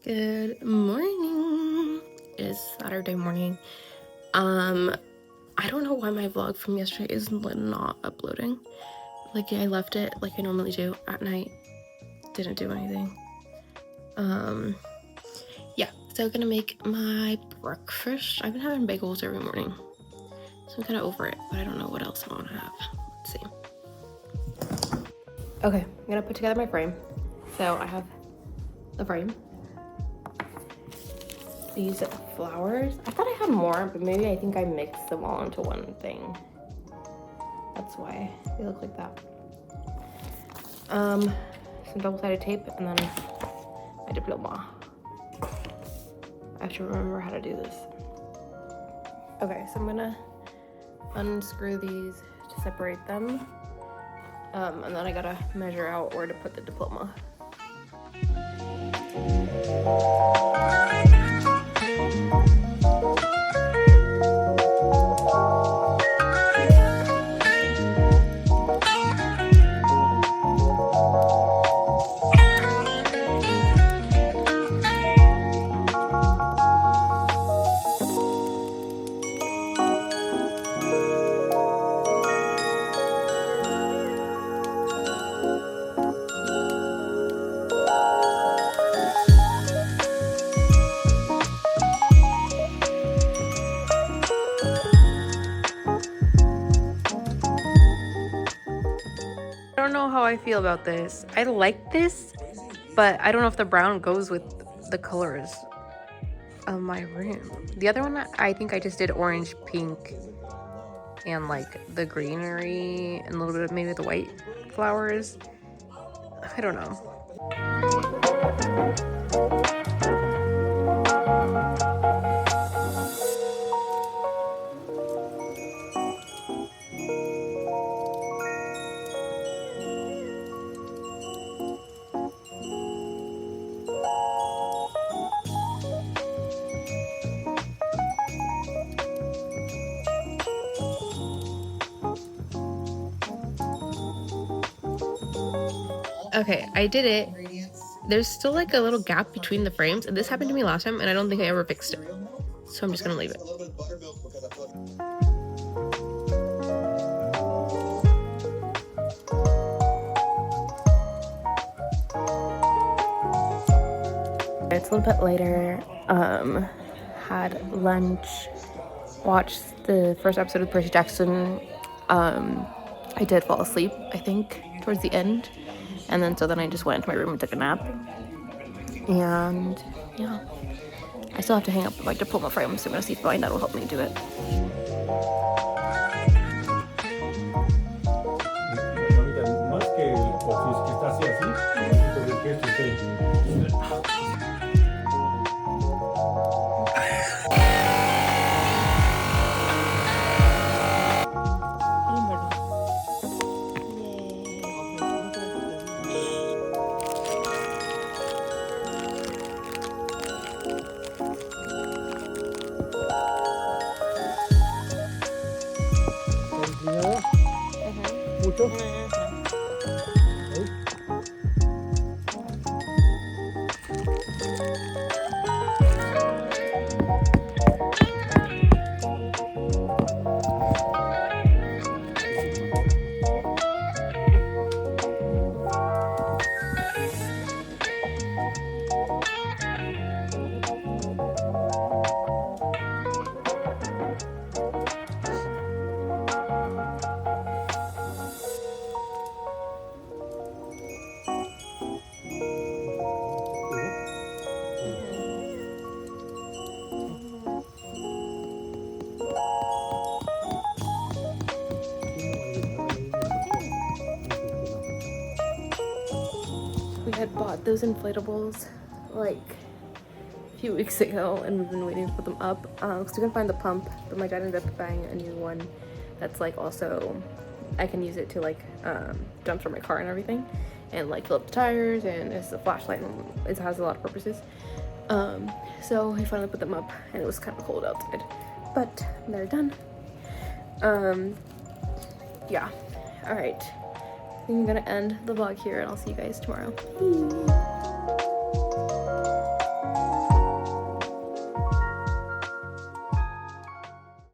Good morning. It is Saturday morning. I don't know why my vlog from yesterday is not uploading. Like, I left it like I normally do at night. Didn't do anything. Yeah, so I'm gonna make my breakfast. I've been having bagels every morning, so I'm kind of over it, but I don't know what else I want to have. Let's see. Okay, I'm gonna put together my frame. So I have the frame. These flowers. I thought I had more, but maybe I think I mixed them all into one thing. That's why they look like that. Some double-sided tape, and then my Diploma. I have to remember how to do this. Okay, so I'm gonna unscrew these to separate them. And then I gotta measure out where to put the Diploma. I don't know how I feel about this. I like this, but I don't know if the brown goes with the colors of my room. The other one, I think I just did orange, pink, and like the greenery and a little bit of maybe the white flowers. I don't know. Okay, I did it. There's still like a little gap between the frames, and this happened to me last time, and I don't think I ever fixed it. So I'm just gonna leave it. It's a little bit later. Had lunch, watched the first episode of Percy Jackson. I did fall asleep, I think, towards the end. And then I just went into my room and took a nap. And yeah, I still have to hang up my Diploma frame, so I'm gonna see if that will help me do it. Mucho. We had bought those inflatables like a few weeks ago, and we've been waiting to put them up because we couldn't find the pump, but my dad ended up buying a new one that's like also I can use it to like jump from my car and everything, and like fill up the tires, and it's a flashlight and it has a lot of purposes. So we finally put them up, and it was kind of cold outside, but they're done. Yeah, all right, I think I'm gonna end the vlog here, and I'll see you guys tomorrow.